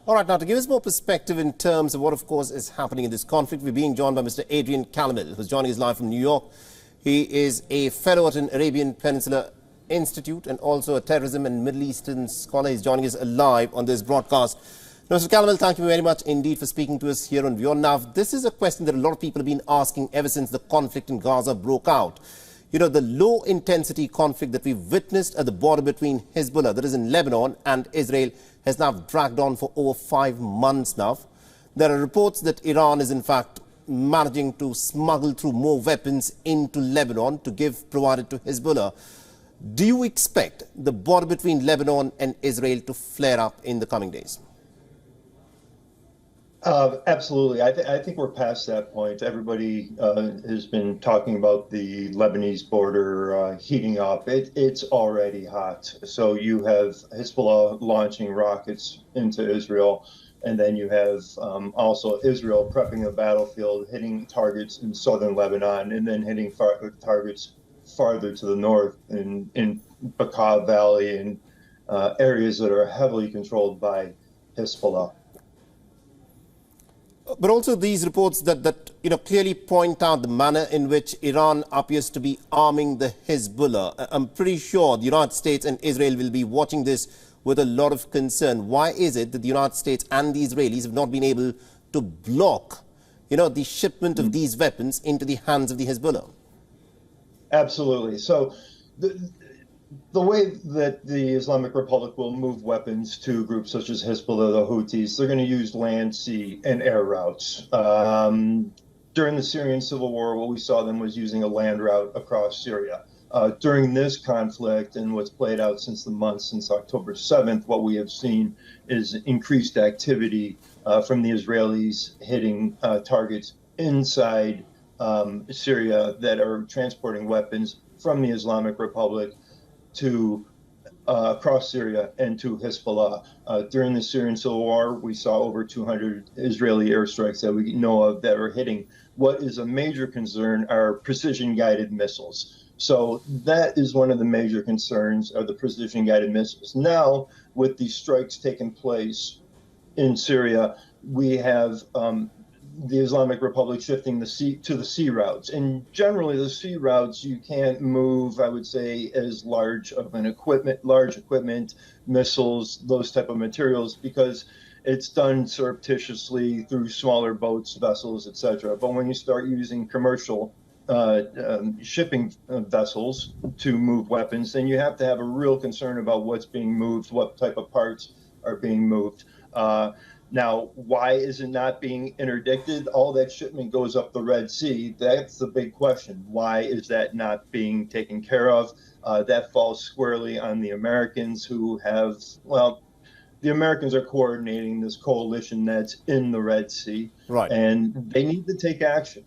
All right, now to give us more perspective in terms of what, of course, is happening in this conflict, we're being joined by Mr. Adrian Calamil, who's joining us live from New York. He is a fellow at an Arabian Peninsula Institute and also a terrorism and Middle Eastern scholar. He's joining us live on this broadcast. Now, Mr. Calamil, thank you very much indeed for speaking to us here on WION. Now, this is a question that a lot of people have been asking ever since the conflict in Gaza broke out. You know, the low-intensity conflict that we've witnessed at the border between Hezbollah, that is in Lebanon, and Israel, has now dragged on for over 5 months now. There are reports that Iran is, in fact, managing to smuggle through more weapons into Lebanon to give provided to Hezbollah. Do you expect the border between Lebanon and Israel to flare up in the coming days? Absolutely. I think we're past that point. Everybody has been talking about the Lebanese border heating up. It's already hot. So you have Hezbollah launching rockets into Israel, and then you have also Israel prepping a battlefield, hitting targets in southern Lebanon, and then hitting targets farther to the north in Bekaa Valley and areas that are heavily controlled by Hezbollah. But also these reports that clearly point out the manner in which Iran appears to be arming the Hezbollah. I'm pretty sure the United States and Israel will be watching this with a lot of concern. Why is it that the United States and the Israelis have not been able to block, the shipment of these weapons into the hands of the Hezbollah? Absolutely. So the way that the Islamic Republic will move weapons to groups such as Hezbollah, the Houthis, they're going to use land, sea, and air routes. During the Syrian civil war, what we saw them was using a land route across Syria. During this conflict and what's played out since October 7th, what we have seen is increased activity from the Israelis hitting targets inside Syria that are transporting weapons from the Islamic Republic to across Syria and to Hezbollah. During the Syrian civil war, we saw over 200 Israeli airstrikes that we know of that are hitting. What is a major concern are precision-guided missiles. So that is one of the major concerns, are the precision-guided missiles. Now, with these strikes taking place in Syria, we have the Islamic Republic shifting the sea routes. And generally the sea routes, you can't move, I would say, as large equipment, missiles, those type of materials, because it's done surreptitiously through smaller boats, vessels, etc. But when you start using commercial shipping vessels to move weapons, then you have to have a real concern about what's being moved, what type of parts are being moved. Now, why is it not being interdicted? All that shipment goes up the Red Sea. That's the big question. Why is that not being taken care of? That falls squarely on the Americans, who have, the Americans are coordinating this coalition that's in the Red Sea. Right. And they need to take action.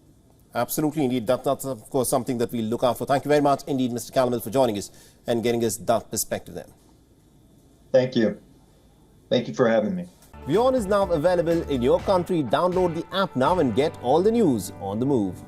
Absolutely, indeed. That's, of course, something that we'll look out for. Thank you very much indeed, Mr. Calamil, for joining us and getting us that perspective there. Thank you. Thank you for having me. WION is now available in your country. Download the app now and get all the news on the move.